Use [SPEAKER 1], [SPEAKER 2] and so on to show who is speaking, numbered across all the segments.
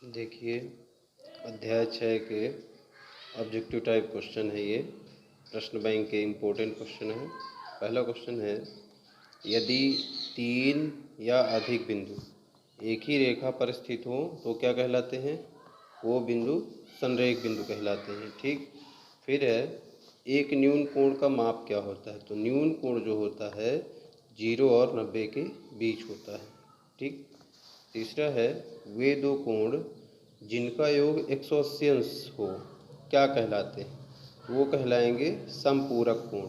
[SPEAKER 1] देखिए, अध्याय 6 के ऑब्जेक्टिव टाइप क्वेश्चन है ये। प्रश्न बैंक के इम्पोर्टेंट क्वेश्चन है। पहला क्वेश्चन है, यदि 3 या अधिक बिंदु एक ही रेखा पर स्थित हों तो क्या कहलाते हैं? वो बिंदु संरेख बिंदु कहलाते हैं। ठीक। फिर है, एक न्यून कोण का माप क्या होता है? तो न्यून कोण जो होता है 0 और 90 के बीच होता है। ठीक। तीसरा है, वे दो कोण जिनका योग 180 अंश हो क्या कहलाते हैं? वो कहलाएंगे समपूरक कोण।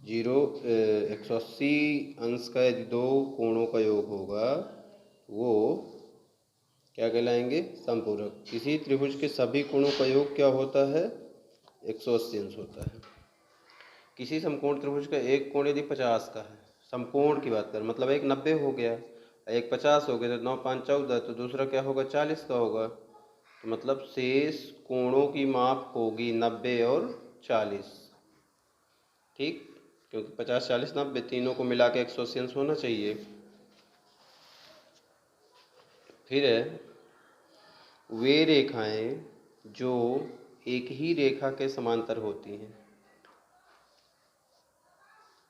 [SPEAKER 1] 180 अंश का यदि दो कोणों का योग होगा वो क्या कहलाएंगे? समपूरक। किसी त्रिभुज के सभी कोणों का योग क्या होता है? 180 अंश होता है। किसी समकोण त्रिभुज का एक कोण यदि 50 का है, समकोण की बात कर, मतलब एक 90 हो गया, एक 50 हो गया, तो 9 5 14, तो दूसरा क्या होगा? 40 का होगा। तो मतलब शेष कोणों की माप होगी 90 और 40। ठीक। क्योंकि 50 40 90 तीनों को मिला के 180 अंश होना चाहिए। फिर है, वे रेखाएं जो एक ही रेखा के समांतर होती हैं,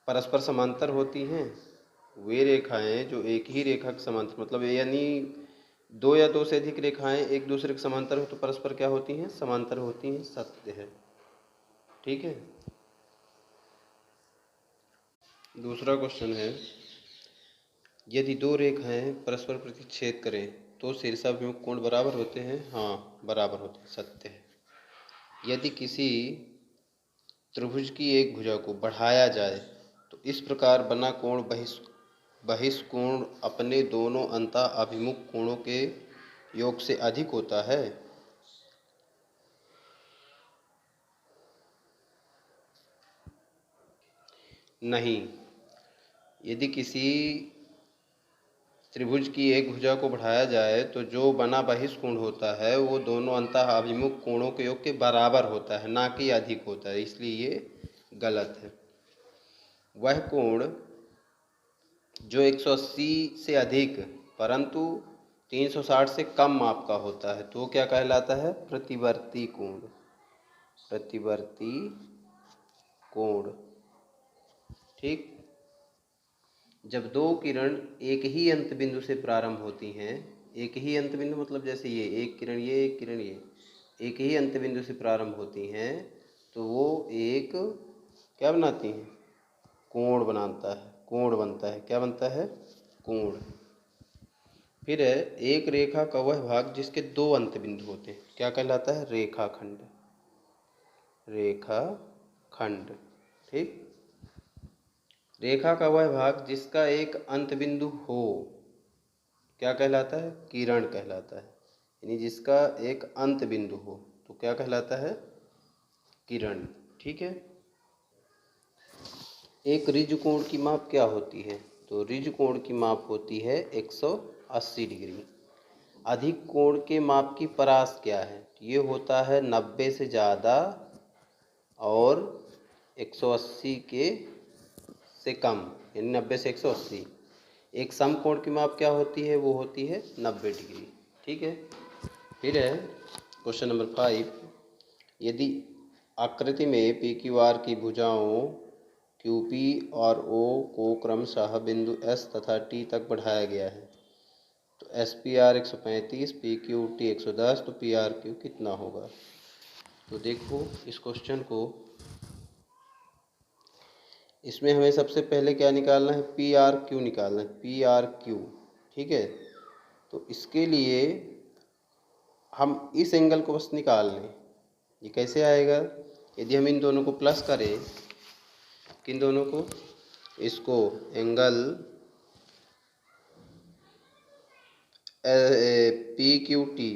[SPEAKER 1] परस्पर समांतर होती हैं। वे रेखाएं जो एक ही रेखा के समांतर, मतलब यानी दो या दो से अधिक रेखाएं एक दूसरे के समांतर हो तो परस्पर क्या होती हैं? समांतर होती हैं। सत्य है। ठीक है। दूसरा क्वेश्चन है, यदि दो रेखाएं परस्पर प्रतिच्छेद करें तो शीर्षाभिमुख कोण बराबर होते हैं? हाँ, बराबर होते हैं। सत्य है। यदि किसी त्रिभुज की एक भुजा को बढ़ाया जाए तो इस प्रकार बना कोण बहिष्कोण अपने दोनों अंतः अभिमुख कोणों के योग से अधिक होता है? नहीं। यदि किसी त्रिभुज की एक भुजा को बढ़ाया जाए तो जो बना बहिष्कोण होता है वो दोनों अंतः अभिमुख कोणों के योग के बराबर होता है, ना कि अधिक होता है, इसलिए ये गलत है। वह कोण जो 180 से अधिक परंतु 360 से कम माप का होता है तो क्या कहलाता है? प्रतिवर्ती कोण। प्रतिवर्ती कोण। ठीक। जब दो किरण एक ही अंत बिंदु से प्रारंभ होती हैं, एक ही अंत बिंदु मतलब जैसे ये एक किरण ये एक किरण ये एक ही अंत बिंदु से प्रारंभ होती हैं तो वो एक क्या बनाती हैं? कोण बनाता है, कोण बनता है। क्या बनता है? कोण। फिर है, एक रेखा का वह भाग जिसके दो अंत बिंदु होते हैं क्या कहलाता है? रेखाखंड। रेखाखंड। ठीक। रेखा का वह भाग जिसका एक अंत बिंदु हो क्या कहलाता है? किरण कहलाता है। यानी जिसका एक अंत बिंदु हो तो क्या कहलाता है? किरण। ठीक है। एक ऋजु कोण की माप क्या होती है? तो ऋजु कोण की माप होती है 180 डिग्री। अधिक कोण के माप की परास क्या है? ये होता है 90 से ज़्यादा और 180 के से कम, यानी 90 से 180। एक समकोण की माप क्या होती है? वो होती है 90 डिग्री। ठीक है। फिर है क्वेश्चन नंबर 5, यदि आकृति में पी क्यू आर की भुजाओं क्यू पी और ओ को क्रमशः बिंदु एस तथा टी तक बढ़ाया गया है तो S P R 135, P Q T 110, तो पी आर क्यू कितना होगा? तो देखो इस क्वेश्चन को, इसमें हमें सबसे पहले क्या निकालना है? पी आर क्यू निकालना है। P R Q. ठीक है। तो इसके लिए हम इस एंगल को बस निकाल लें। ये कैसे आएगा? यदि हम इन दोनों को प्लस करें, किन दोनों को? इसको angle P Q T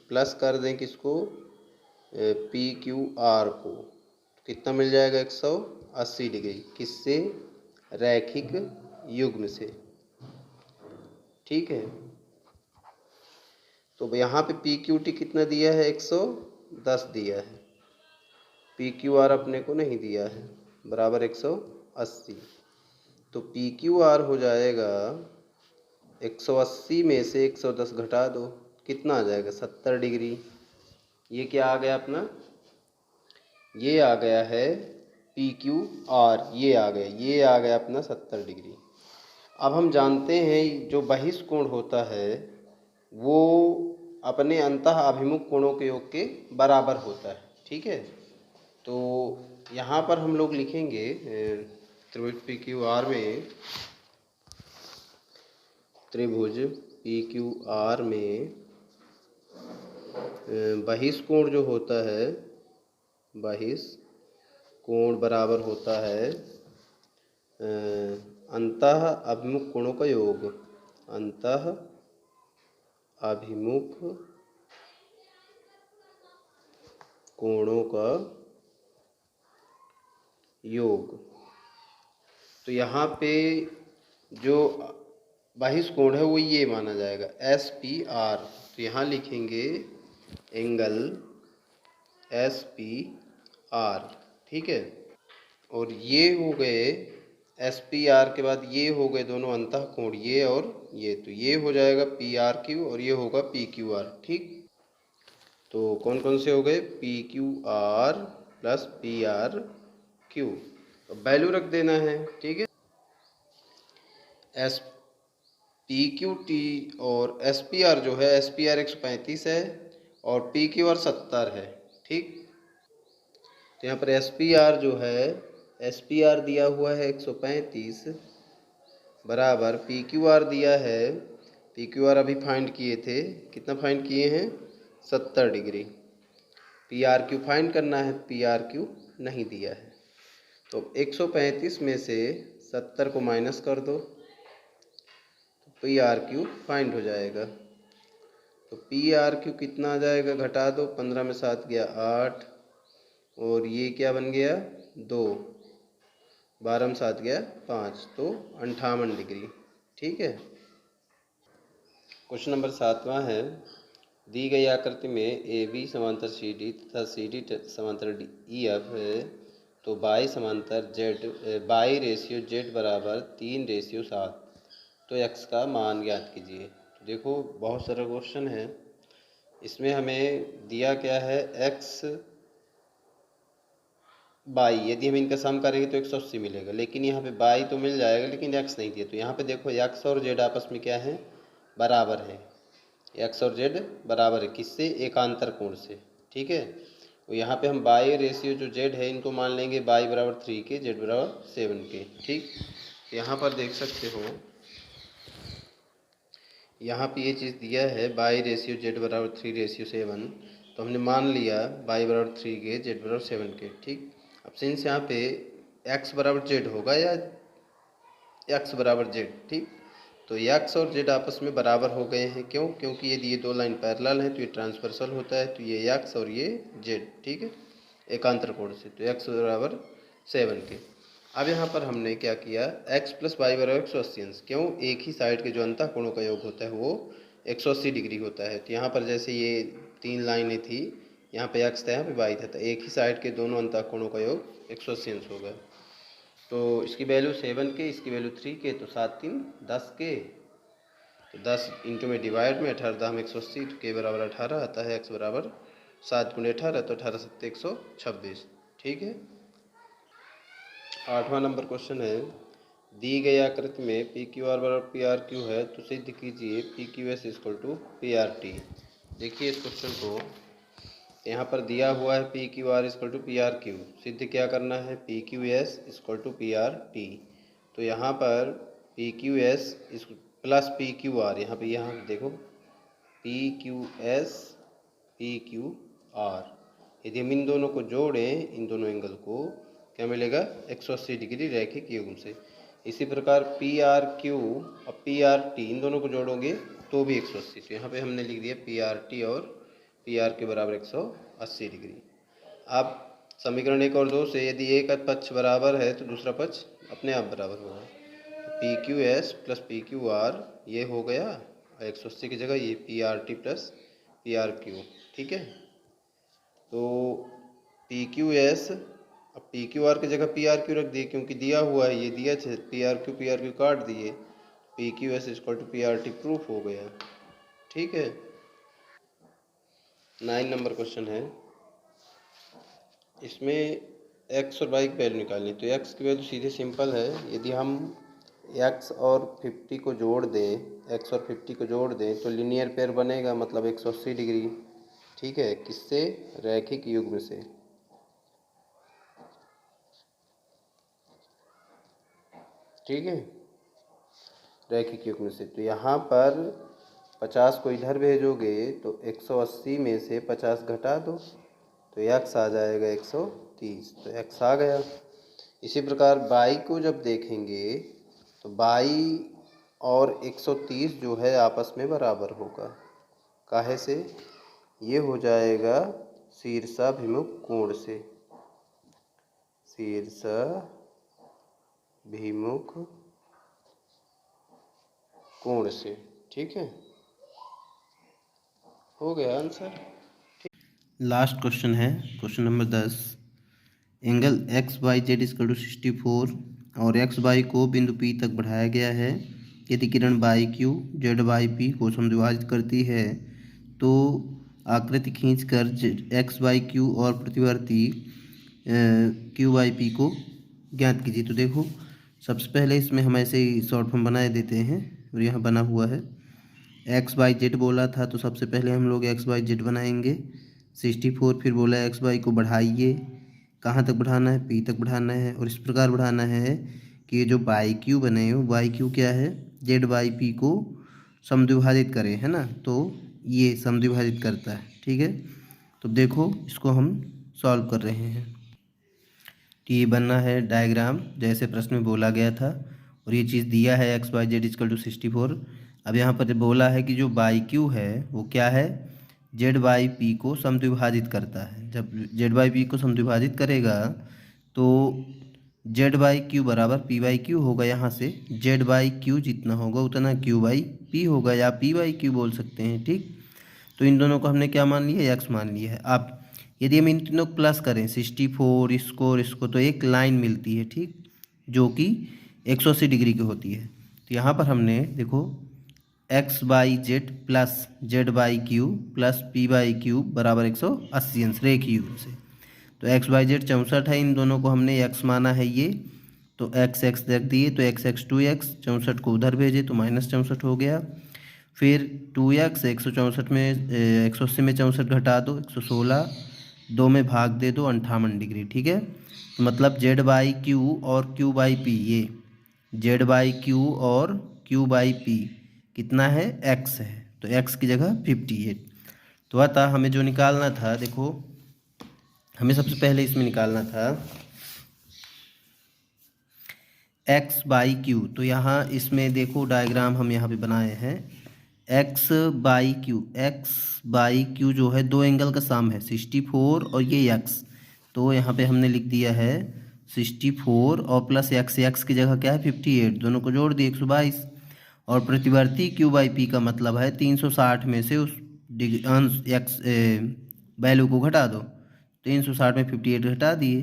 [SPEAKER 1] plus कर दें किसको? पी क्यू आर को, तो कितना मिल जाएगा? 180 डिग्री। किससे? रैखिक युग्म से। ठीक है। तो यहाँ पे पी क्यू टी कितना दिया है? 110 दिया है। पी क्यू आर अपने को नहीं दिया है, बराबर 180। तो पी क्यू आर हो जाएगा 180 में से 110 घटा दो, कितना आ जाएगा 70 डिग्री। ये क्या आ गया अपना, ये आ गया है पी क्यू आर, ये आ गया अपना 70 डिग्री। अब हम जानते हैं जो बहिष्कोण होता है वो अपने अंतः अभिमुख कोणों के योग के बराबर होता है, ठीक है। तो यहाँ पर हम लोग लिखेंगे त्रिभुज पी क्यू आर में, त्रिभुज पी क्यू आर में बहिष्कोण जो होता है, बहिष्कोण बराबर होता है अंतः अभिमुख कोणों का योग, अंतः अभिमुख कोणों का योग। तो यहाँ पे जो बहिष्कोण है वो ये माना जाएगा एस पी आर। तो यहाँ लिखेंगे एंगल एस पी आर, ठीक है। और ये हो गए एस पी आर के बाद ये हो गए दोनों अंतः कोण, ये और ये। तो ये हो जाएगा पी आर क्यू और ये होगा पी क्यू आर, ठीक। तो कौन कौन से हो गए, P Q are plus P R Q. Value रख देना है, ठीक है। एस पी क्यू टी और एस पी आर जो है, एस पी आर 135 है और पी क्यू आर 70 है, ठीक। तो यहाँ पर एस पी आर जो है, एस पी आर दिया हुआ है 135 बराबर पी क्यू आर दिया है, पी क्यू आर अभी फाइंड किए थे, कितना फाइंड किए हैं 70 degree. P R Q find करना है, पी आर क्यू नहीं दिया है। तो 135 में से 70 को माइनस कर दो, तो पी आर क्यू फाइंड हो जाएगा। तो पी आर क्यू कितना आ जाएगा, घटा दो, 15 में 7 गया 8 और ये क्या बन गया 2, 12 में 7 गया 5, तो 58 डिग्री, ठीक है। क्वेश्चन नंबर 7वां है, दी गई आकृति में ए बी समांतर सी डी तथा सी डी समांतर डी ई एफ है, तो बाई समांतर जेड, बाई रेशियो जेड बराबर 3:7, तो एक्स का मान ज्ञात कीजिए। तो देखो बहुत सारा क्वेश्चन है, इसमें हमें दिया क्या है एक्स बाई, यदि हम इनका सम करेंगे तो 180 मिलेगा, लेकिन यहाँ पे बाई तो मिल जाएगा लेकिन एक्स नहीं दिया। तो यहाँ पे देखो एक्स और जेड आपस में क्या है, बराबर है। एक्स और जेड बराबर है किससे, एकांतर कोण से, ठीक है। तो यहाँ पे हम बाई रेशियो जो जेड है इनको मान लेंगे बाई बराबर 3 के, जेड बराबर 7 के, ठीक। यहाँ पर देख सकते हो, यहाँ पे ये चीज़ दिया है बाई रेशियो जेड बराबर 3:7, तो हमने मान लिया बाई बराबर 3 के, जेड बराबर 7 के, ठीक। अब सिंस यहाँ पे एक्स बराबर जेड होगा या एक्स बराबर जेड, ठीक। तो एक्स और जेड आपस में बराबर हो गए हैं, क्यों, क्योंकि यदि ये दो लाइन पैरेलल है तो ये ट्रांसवर्सल होता है, तो ये एक्स और ये जेड, ठीक है, एकांतर कोण से। तो एक्स बराबर 7 के। अब यहाँ पर हमने क्या किया, एक्स प्लस वाई बराबर 180 क्यों, एक ही साइड के जो अंतः कोणों का योग होता है वो 180 डिग्री होता है। तो यहाँ पर जैसे ये 3 लाइनें थी, यहाँ पे एक्स था, यहाँ पे वाई था, तो एक ही साइड के दोनों अंतः कोणों का योग 180 हो गया। तो इसकी वैल्यू 7 के, इसकी वैल्यू 3 के, तो 7 3 10 के, तो 10 इंटू में डिवाइड में 18 दाम 180, तो के बराबर 18 आता है, एक्स बराबर 7 गुणे 18, तो 18 7 126, ठीक है। 8वां नंबर क्वेश्चन है, दी गई आकृति में पी क्यू आर बराबर पी आर क्यू है, तो सिद्ध कीजिए P Q S equal to P R T. देखिए इस क्वेश्चन को, यहाँ पर दिया हुआ है P Q R equal to P R Q, सिद्ध क्या करना है, P Q S equal to P R T. तो यहाँ पर P Q S plus P Q R, यहाँ पे यहाँ देखो P Q S P Q are, यदि हम इन दोनों को जोड़ें, इन दोनों एंगल को, क्या मिलेगा 180 डिग्री रैखिक युग्म से। इसी प्रकार पी आर क्यू और पी आर टी, इन दोनों को जोड़ोगे तो भी 180। तो यहाँ पे हमने लिख दिया पी आर टी और पी आर के बराबर 180 डिग्री। अब समीकरण 1 और 2 से यदि एक पक्ष बराबर है तो दूसरा पक्ष अपने आप बराबर होगा। P Q S plus P Q are ये हो गया, 180 की जगह ये P R T plus P R Q, ठीक है। तो पी क्यू एस, अब पी क्यू आर की जगह पी आर क्यू रख दिए क्योंकि दिया हुआ है, ये दिया पी आर क्यू काट दिए, P Q S equal to P R T proof हो गया। ठीक है। 9 नंबर क्वेश्चन है, इसमें एक्स और वाई की वैल्यू निकालनी। तो एक्स की वैल्यू सीधे सिंपल है, यदि हम एक्स और 50 को जोड़ दें, एक्स और 50 को जोड़ दें तो लीनियर पेयर बनेगा, मतलब 180 डिग्री। ठीक है, किससे? रैखिक युग्म से। ठीक है, रैखिक युग्म से। तो यहाँ पर 50 को इधर भेजोगे तो 180 में से 50 घटा दो तो एक्स आ जाएगा 130, तो एक्स आ गया। इसी प्रकार बाई को जब देखेंगे तो बाई और 130 जो है आपस में बराबर होगा। काहे से? ये हो जाएगा शीर्षाभिमुख कोण से, शीर्षाभिमुख कोण से। ठीक है, हो गया आंसर। लास्ट क्वेश्चन है, question number 10। Angle X Y Z equal to 64 और एक्स बाई को बिंदु पी तक बढ़ाया गया है। यदि किरण by Q Z by P को समद्विभाजित करती है तो आकृति खींचकर एक्स बाई क्यू और प्रतिवर्ती क्यू बाई पी को ज्ञात कीजिए। तो देखो, सबसे पहले इसमें हम ऐसे ही शॉर्ट फॉर्म बना देते हैं, और यहाँ बना हुआ है एक्स बाई जेड बोला था, तो सबसे पहले हम लोग एक्स बाई जेड बनाएंगे 64। फिर बोला एक्स बाई को बढ़ाइए, कहाँ तक बढ़ाना है? पी तक बढ़ाना है, और इस प्रकार बढ़ाना है कि ये जो बाई क्यू बने हो, बाई क्यू क्या है? जेड बाई पी को समद्विभाजित करें, है ना। तो ये समद्विभाजित करता है। ठीक है, तो देखो इसको हम सॉल्व कर रहे हैं। तो ये बनना है डायग्राम जैसे प्रश्न में बोला गया था, और ये चीज़ दिया है X Y Z equal to 64। अब यहाँ पर बोला है कि जो बाई क्यू है वो क्या है? जेड बाई पी को समद्विभाजित करता है। जब जेड बाई पी को समद्विभाजित करेगा तो जेड बाई क्यू बराबर पी बाई क्यू होगा। यहाँ से जेड बाई क्यू जितना होगा उतना क्यू बाई पी होगा, या पी बाई क्यू बोल सकते हैं। ठीक, तो इन दोनों को हमने क्या मान लिया? एक्स मान लिया है। अब यदि हम इन तीनों को प्लस करें 64 इसको और इसको, तो एक लाइन मिलती है, ठीक, जो कि 180 डिग्री की होती है। तो यहाँ पर हमने देखो x Y Z plus Z by Q plus P by Q बराबर 180 अंश रेखीय युग्म से। तो एक्स बाई जेड 64 है, इन दोनों को हमने एक्स माना है ये, तो एक्स एक्स रख दिए, तो एक्स एक्स 2x, 64 को उधर भेजे तो -64 हो गया। फिर 2x 164 में 180 में 64 घटा दो 116, 2 में भाग दे दो 58 डिग्री। ठीक है, तो मतलब जेड बाई क्यू और क्यू बाई पी, ये जेड बाई क्यू और क्यू बाई पी कितना है? एक्स है, तो एक्स की जगह 58। तो अतः हमें जो निकालना था, देखो हमें सबसे पहले इसमें निकालना था एक्स बाई क्यू। तो यहाँ इसमें देखो डायग्राम हम यहाँ पे बनाए हैं, एक्स बाई क्यू जो है दो एंगल का सम है 64 और ये एक्स। तो यहाँ पे हमने लिख दिया है 64 और प्लस एक्स, एक्स की जगह क्या है? 58, दोनों को जोड़ दिए 122। और प्रतिवर्ती क्यू बाई पी का मतलब है 360 में से उस अंश एक्स वैल्यू को घटा दो। 360 में 58 घटा दिए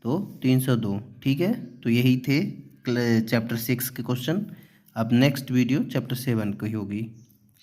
[SPEAKER 1] तो 302। ठीक है, तो यही थे चैप्टर 6 के क्वेश्चन। अब नेक्स्ट वीडियो चैप्टर 7 की होगी।